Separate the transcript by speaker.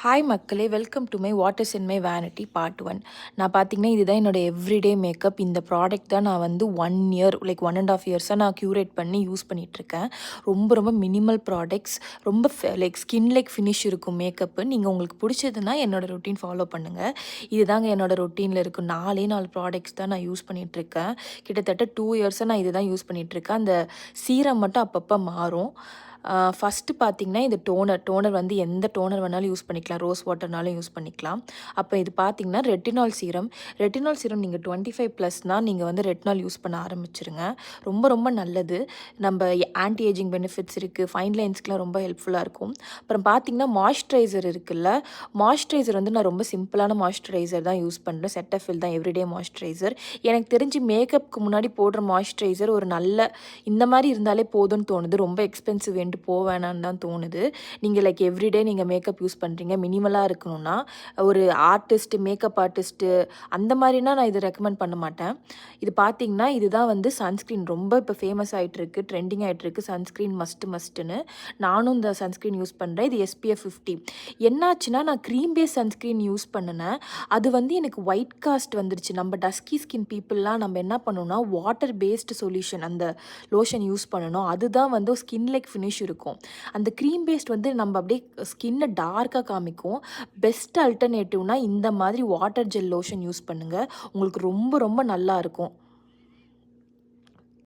Speaker 1: Hi மக்களே, welcome to my what is in my vanity part 1. நான் பார்த்தீங்கன்னா இதுதான் என்னோட எவ்ரிடே மேக்கப். இந்த ப்ராடக்ட் தான் நான் வந்து 1 இயர் லைக் 1.5 இயர்ஸாக நான் க்யூரேட் பண்ணி யூஸ் பண்ணிகிட்ருக்கேன். ரொம்ப ரொம்ப மினிமல் ப்ராடக்ட்ஸ், ரொம்ப லைக் ஸ்கின் லைக் ஃபினிஷ் இருக்கும் மேக்கப்பு. நீங்கள் உங்களுக்கு பிடிச்சதுன்னா என்னோடய ரொட்டீன் ஃபாலோ பண்ணுங்கள். இதுதாங்க என்னோடய ரொட்டீனில் இருக்கும் 4 ப்ராடக்ட்ஸ் தான் நான் யூஸ் பண்ணிகிட்ருக்கேன். கிட்டத்தட்ட 2 இயர்ஸாக நான் இது தான் யூஸ் பண்ணிகிட்ருக்கேன். அந்த சீரம் மட்டும் அப்பப்போ மாறும். ஃபஸ்ட்டு பார்த்தீங்கன்னா இது டோனர் வந்து எந்த டோனர் வேணாலும் யூஸ் பண்ணிக்கலாம். ரோஸ் வாட்டர்னாலும் யூஸ் பண்ணிக்கலாம். அப்போ இது பார்த்தீங்கன்னா ரெட்டினால் சீரம் நீங்கள் 25+னால் நீங்கள் வந்து ரெட்டினால் யூஸ் பண்ண ஆரம்பிச்சிருங்க. ரொம்ப ரொம்ப நல்லது. நம்ம ஆன்டி ஏஜிங் பெனிஃபிட்ஸ் இருக்குது. ஃபைன் லைன்ஸ்க்குலாம் ரொம்ப ஹெல்ப்ஃபுல்லாக இருக்கும். அப்புறம் பார்த்தீங்கன்னா மாய்ஸ்சரைசர் இருக்குல்ல, மாய்ஸ்சரைசர் வந்து நான் ரொம்ப சிம்பிளான மாய்ஸ்சரைசர் தான் யூஸ் பண்ணுறேன். செட்டஃபில் தான் எவ்ரிடே மாய்ஸ்சரைசர். எனக்கு தெரிஞ்சு மேக்கப்புக்கு முன்னாடி போடுற மாய்ஸ்சரைசர் ஒரு நல்ல இந்த மாதிரி இருந்தாலே போதும்னு தோணுது. ரொம்ப எக்ஸ்பென்சிவ் போவேணான்னு தான் தோணுது. நீங்கள் லைக் எவ்ரிடே நீங்கள் மேக்கப் யூஸ் பண்ணுறீங்க, மினிமலாக இருக்கணும்னா ஒரு மேக்கப் ஆர்டிஸ்ட்டு அந்த மாதிரினா நான் இதை ரெக்கமெண்ட் பண்ண மாட்டேன். இது பார்த்தீங்கன்னா இதுதான் வந்து சன்ஸ்க்ரீன் ரொம்ப இப்போ ஃபேமஸ் ஆகிட்டுருக்கு, ட்ரெண்டிங் ஆகிட்டுருக்கு. சன்ஸ்க்ரீன் மஸ்ட்டுன்னு நானும் இந்த சன்ஸ்க்ரீன் யூஸ் பண்ணுறேன். இது SPF 50. என்னாச்சுன்னா நான் க்ரீம் பேஸ் சன்ஸ்க்ரீன் யூஸ் பண்ணினேன். அது வந்து எனக்கு ஒயிட் காஸ்ட் வந்துருச்சு. நம்ம டஸ்கி ஸ்கின் பீப்புளெலாம் நம்ம என்ன பண்ணணும்னா வாட்டர் பேஸ்டு சொல்யூஷன் அந்த லோஷன் யூஸ் பண்ணணும். அதுதான் வந்து ஸ்கின் லைக் ஃபினிஷ் இருக்கும். அந்த க்ரீம் பேஸ்ட் வந்து நம்ம அப்படியே ஸ்கின்னை டார்க்காக காமிக்கும். பெஸ்ட் அல்டர்னேட்டிவ்னா இந்த மாதிரி வாட்டர் ஜெல் லோஷன் யூஸ் பண்ணுங்கள். உங்களுக்கு ரொம்ப ரொம்ப நல்லா இருக்கும்.